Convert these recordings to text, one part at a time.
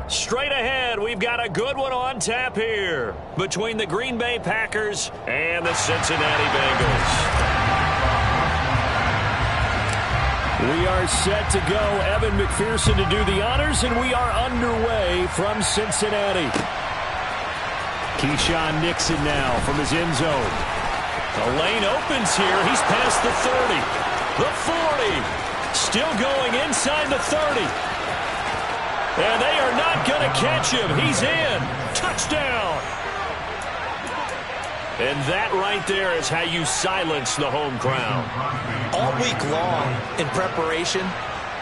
Straight ahead, we've got a good one on tap here between the Green Bay Packers and the Cincinnati Bengals. We are set to go. Evan McPherson to do the honors, and we are underway from Cincinnati. Keyshawn Nixon now from his end zone. The lane opens here. He's past the 30, the 40, still going inside the 30. And they are not going to catch him. He's in. Touchdown. And that right there is how you silence the home crowd. All week long in preparation,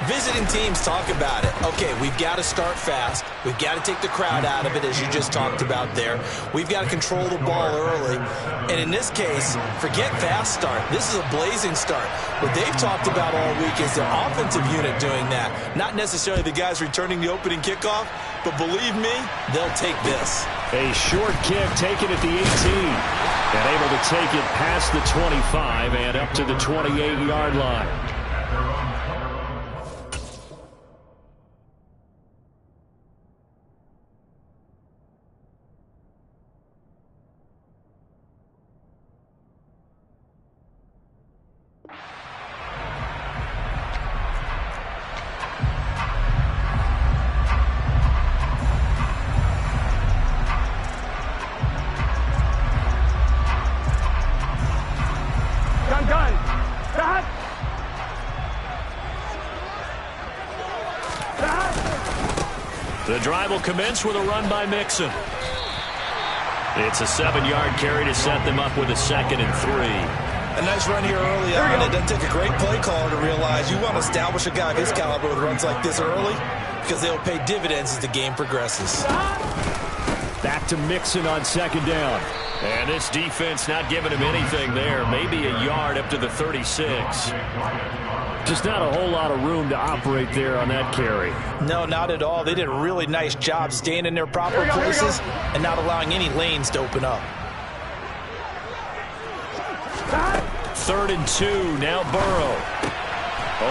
visiting teams talk about it. Okay, we've got to start fast. We've got to take the crowd out of it, as you just talked about there. We've got to control the ball early. And in this case, forget fast start. This is a blazing start. What they've talked about all week is their offensive unit doing that. Not necessarily the guys returning the opening kickoff, but believe me, they'll take this. A short kick taken at the 18. And able to take it past the 25 and up to the 28-yard line. The drive will commence with a run by Mixon. It's a 7-yard carry to set them up with a 2nd and 3. A nice run here early on. It doesn't take a great play caller to realize you want to establish a guy of his caliber with runs like this early because they'll pay dividends as the game progresses. Back to Mixon on 2nd down. And this defense not giving him anything there. Maybe a yard up to the 36. Just not a whole lot of room to operate there on that carry. No, not at all. They did a really nice job staying in their proper places and not allowing any lanes to open up. 3rd and 2. Now Burrow.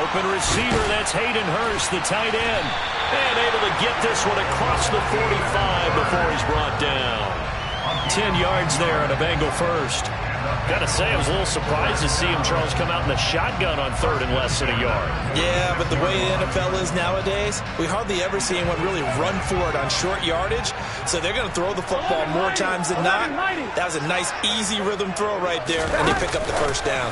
Open receiver. That's Hayden Hurst, the tight end. And able to get this one across the 45 before he's brought down. 10 yards there on a Bengal first. Gotta say, I was a little surprised to see him, Charles, come out in the shotgun on 3rd and less than a yard. Yeah, but the way the NFL is nowadays, we hardly ever see anyone really run for it on short yardage. So they're going to throw the football more times than not. That was a nice, easy rhythm throw right there, and they pick up the first down.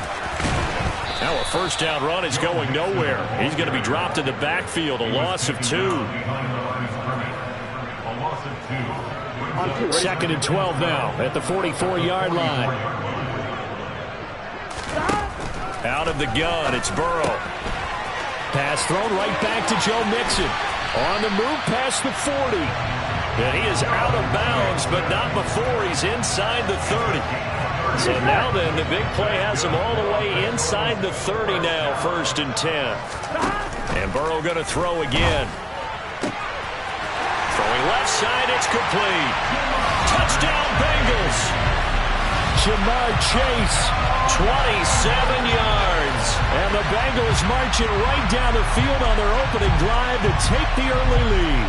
Now a first down run is going nowhere. He's going to be dropped in the backfield, a loss of 2. 2nd and 12 now at the 44-yard line. Out of the gun, it's Burrow. Pass thrown right back to Joe Mixon. On the move past the 40. And he is out of bounds, but not before he's inside the 30. So now then, the big play has him all the way inside the 30 now, 1st and 10. And Burrow going to throw again. Throwing left side, it's complete. Touchdown, Bengals. Jamar Chase, 27 yards. And the Bengals marching right down the field on their opening drive to take the early lead.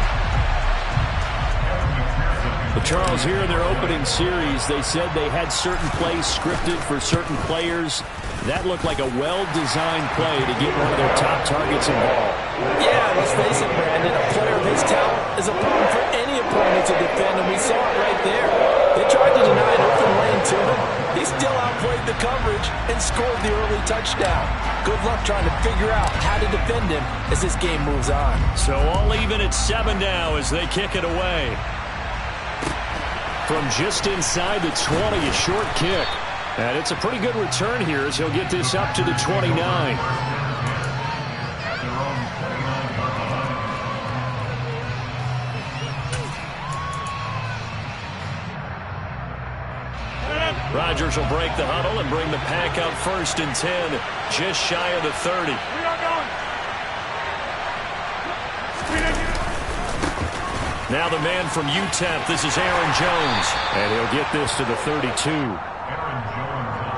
But Charles, here in their opening series, they said they had certain plays scripted for certain players. That looked like a well-designed play to get one of their top targets involved. Yeah, let's face it, Brandon. A player of his talent is a problem for any opponent to defend, and we saw it right there. They tried to deny an open lane to him. He still outplayed the coverage and scored the early touchdown. Good luck trying to figure out how to defend him as this game moves on. So all even at 7 now as they kick it away. From just inside the 20, a short kick. And it's a pretty good return here as he'll get this up to the 29. Rodgers will break the huddle and bring the pack up 1st and 10, just shy of the 30. Now the man from UTEP, this is Aaron Jones. And he'll get this to the 32.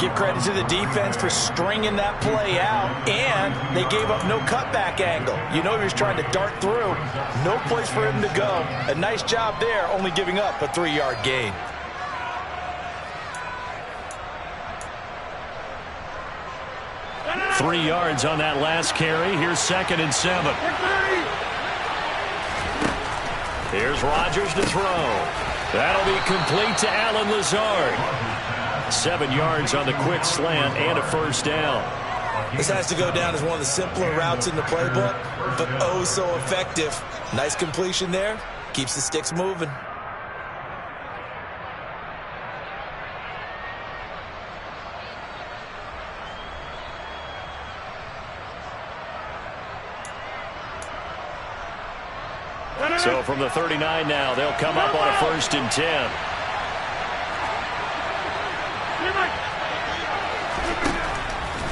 Give credit to the defense for stringing that play out, and they gave up no cutback angle. You know he was trying to dart through. No place for him to go. A nice job there, only giving up a 3-yard gain. Three yards on that last carry. Here's 2nd and 7. Here's Rodgers to throw. That'll be complete to Allen Lazard. 7 yards on the quick slant and a first down. This has to go down as one of the simpler routes in the playbook, but oh so effective. Nice completion there. Keeps the sticks moving. So from the 39 now, they'll come up on a 1st and 10.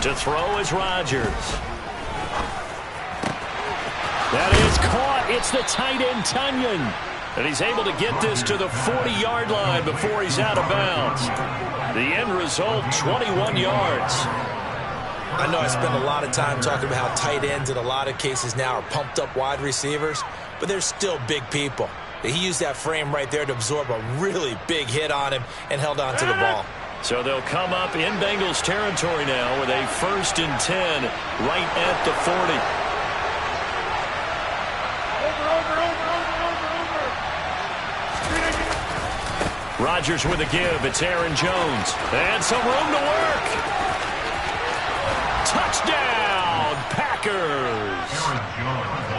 To throw is Rodgers. That is caught. It's the tight end, Tunyon. And he's able to get this to the 40-yard line before he's out of bounds. The end result, 21 yards. I know I spend a lot of time talking about how tight ends in a lot of cases now are pumped up wide receivers, but they're still big people. He used that frame right there to absorb a really big hit on him and held on to the ball. So they'll come up in Bengals territory now with a 1st and 10 right at the 40. Rodgers with a give. It's Aaron Jones. And some room to work. Touchdown, Packers.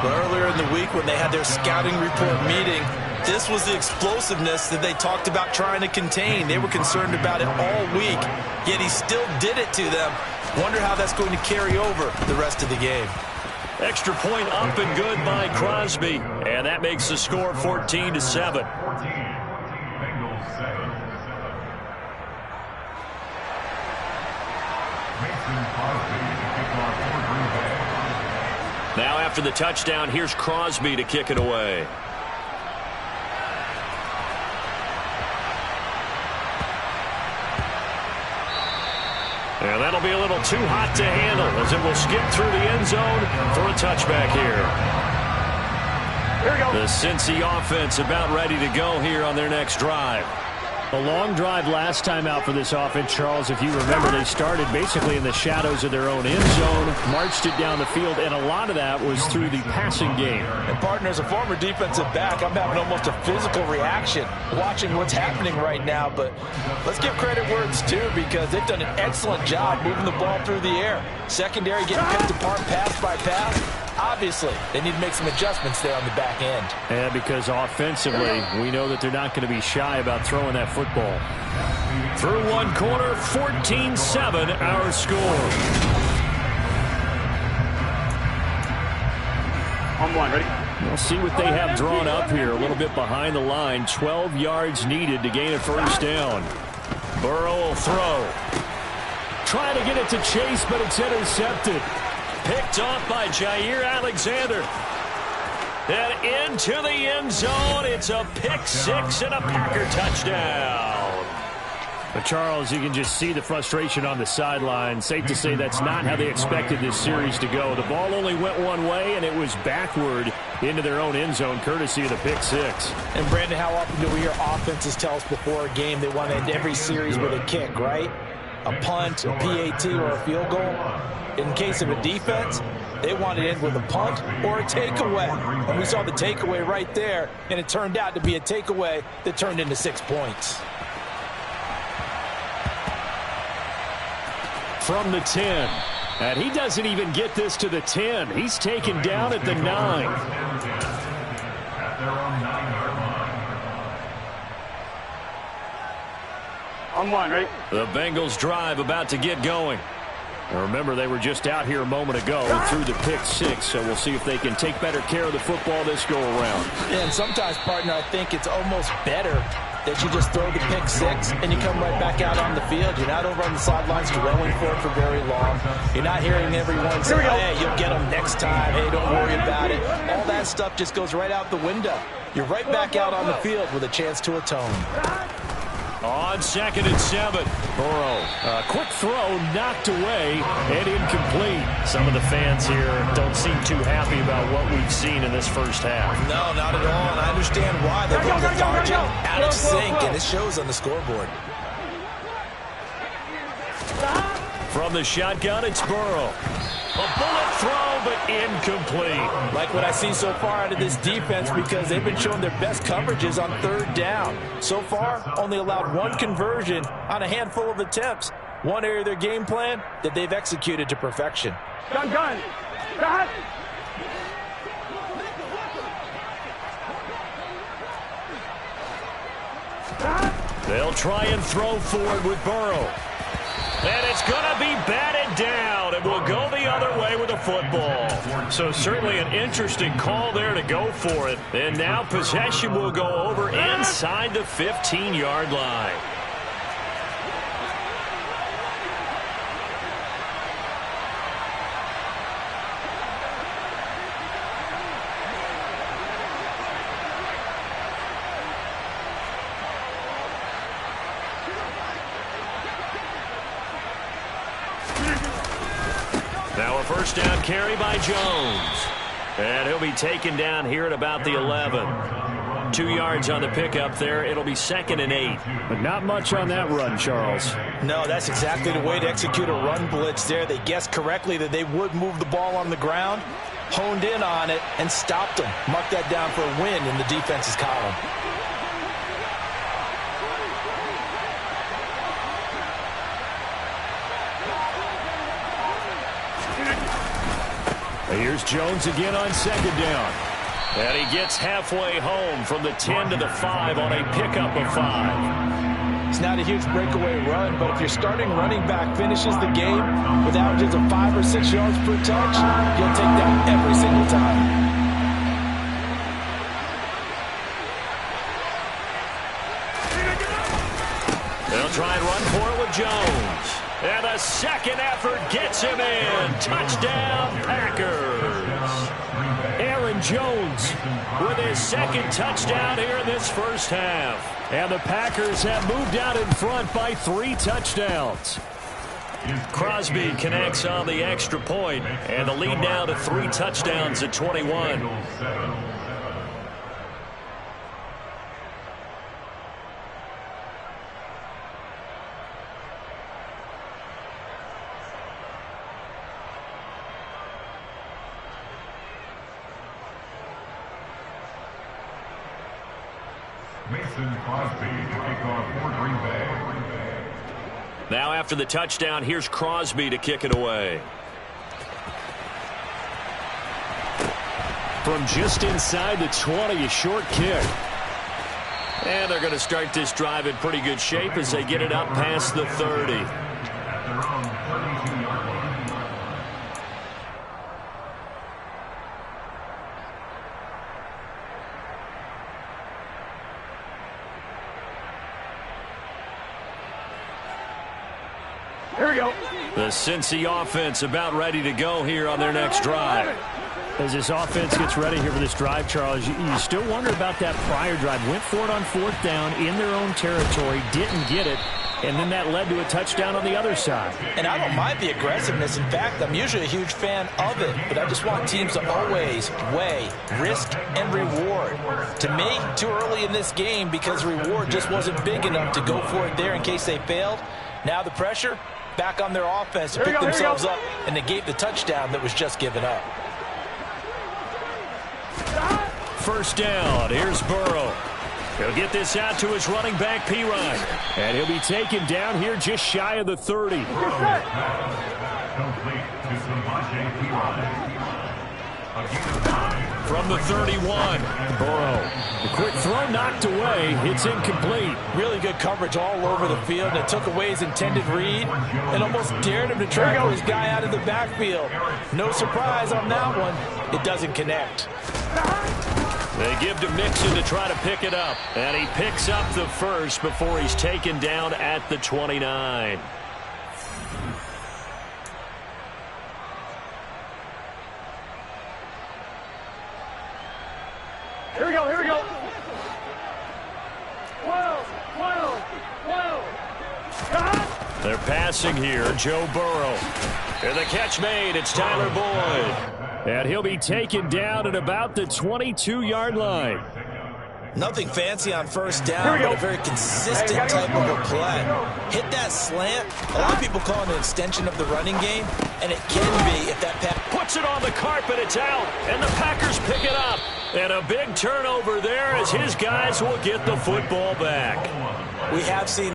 Earlier in the week when they had their scouting report meeting, this was the explosiveness that they talked about trying to contain. They were concerned about it all week, yet he still did it to them. Wonder how that's going to carry over the rest of the game. Extra point up and good by Crosby. And that makes the score 14-7. Now after the touchdown, here's Crosby to kick it away. And that'll be a little too hot to handle as it will skip through the end zone for a touchback here. Here we go. The Cincy offense about ready to go here on their next drive. A long drive last time out for this offense, Charles. If you remember, they started basically in the shadows of their own end zone, marched it down the field, and a lot of that was through the passing game. And, partner, as a former defensive back, I'm having almost a physical reaction watching what's happening right now. But let's give credit where it's due because they've done an excellent job moving the ball through the air. Secondary getting picked apart pass by pass. Obviously, they need to make some adjustments there on the back end. And because offensively, we know that they're not going to be shy about throwing that football. Through one quarter, 14-7 our score. On one, ready? We'll see what they have drawn up here. A little bit behind the line. 12 yards needed to gain a first down. Burrow will throw. Trying to get it to Chase, but it's intercepted. Picked off by Jair Alexander. And into the end zone. It's a pick six and a Packer touchdown. But Charles, you can just see the frustration on the sideline. Safe to say that's not how they expected this series to go. The ball only went one way, and it was backward into their own end zone, courtesy of the pick six. And, Brandon, how often do we hear offenses tell us before a game they want to end every series with a kick, right? A punt, a PAT, or a field goal. In case of a defense, they want to end with a punt or a takeaway. And we saw the takeaway right there, and it turned out to be a takeaway that turned into 6 points. From the 10. And he doesn't even get this to the 10. He's taken down at the 9. On one, right? The Bengals drive about to get going. Remember, they were just out here a moment ago through the pick six, so we'll see if they can take better care of the football this go-around. And sometimes, partner, I think it's almost better that you just throw the pick six and you come right back out on the field. You're not over on the sidelines dwelling for it for very long. You're not hearing everyone say, hey, you'll get them next time. Hey, don't worry about it. All that stuff just goes right out the window. You're right back out on the field with a chance to atone. On 2nd and 7. Burrow, quick throw, knocked away, and incomplete. Some of the fans here don't seem too happy about what we've seen in this first half. No, not at all, and I understand why. They've been lethargic, out of sync, and it shows on the scoreboard. From the shotgun, it's Burrow. A bullet throw, but incomplete. Like what I see so far out of this defense, because they've been showing their best coverages on 3rd down. So far, only allowed 1 conversion on a handful of attempts. One area of their game plan that they've executed to perfection. Gun. They'll try and throw forward with Burrow. And it's going to be batted down, and will go the other way with the football. So certainly an interesting call there to go for it. And now possession will go over inside the 15-yard line. Now a first down carry by Jones. And he'll be taken down here at about the 11. 2 yards on the pickup there. It'll be 2nd and 8. But not much on that run, Charles. No, that's exactly the way to execute a run blitz there. They guessed correctly that they would move the ball on the ground, honed in on it, and stopped them. Mark that down for a win in the defense's column. Here's Jones again on 2nd down. And he gets halfway home from the 10 to the 5 on a pickup of 5. It's not a huge breakaway run, but if your starting running back finishes the game with averages of 5 or 6 yards per touch, you'll take that every single time. They'll try and run for it with Jones. And a second effort gets him in. Touchdown, Packers. Aaron Jones With his 2nd touchdown here in this first half. And the Packers have moved out in front by 3 touchdowns. Crosby connects on the extra point, and the lead now to 3 touchdowns at 21. Now after the touchdown, here's Crosby to kick it away. From just inside the 20, a short kick. And they're going to start this drive in pretty good shape as they get it up past the 30. Here we go. The Cincy offense about ready to go here on their next drive. As this offense gets ready here for this drive, Charles, you still wonder about that prior drive. Went for it on 4th down in their own territory, didn't get it, and then that led to a touchdown on the other side. And I don't mind the aggressiveness. In fact, I'm usually a huge fan of it, but I just want teams to always weigh risk and reward. To me, too early in this game because reward just wasn't big enough to go for it there in case they failed. Now the pressure back on their offense to pick themselves up and negate the touchdown that was just given up. First down, here's Burrow. He'll get this out to his running back, Pirine. And he'll be taken down here just shy of the 30. From the 31. Burrow. The quick throw knocked away. It's incomplete. Really good coverage all over the field. And it took away his intended read and almost dared him to try for his guy out of the backfield. No surprise on that one. It doesn't connect. They give to Mixon to try to pick it up. And he picks up the first before he's taken down at the 29. Here we go. 12, 12, 12. passing here. Joe Burrow. And the catch made. It's Tyler Boyd. And he'll be taken down at about the 22-yard line. Nothing fancy on first down, but a very consistent type of a play. Hit that slant. A lot of people call it an extension of the running game, and it can be if that pass puts it on the carpet. It's out, and the Packers pick it up. And a big turnover there as his guys will get the football back. we have seen.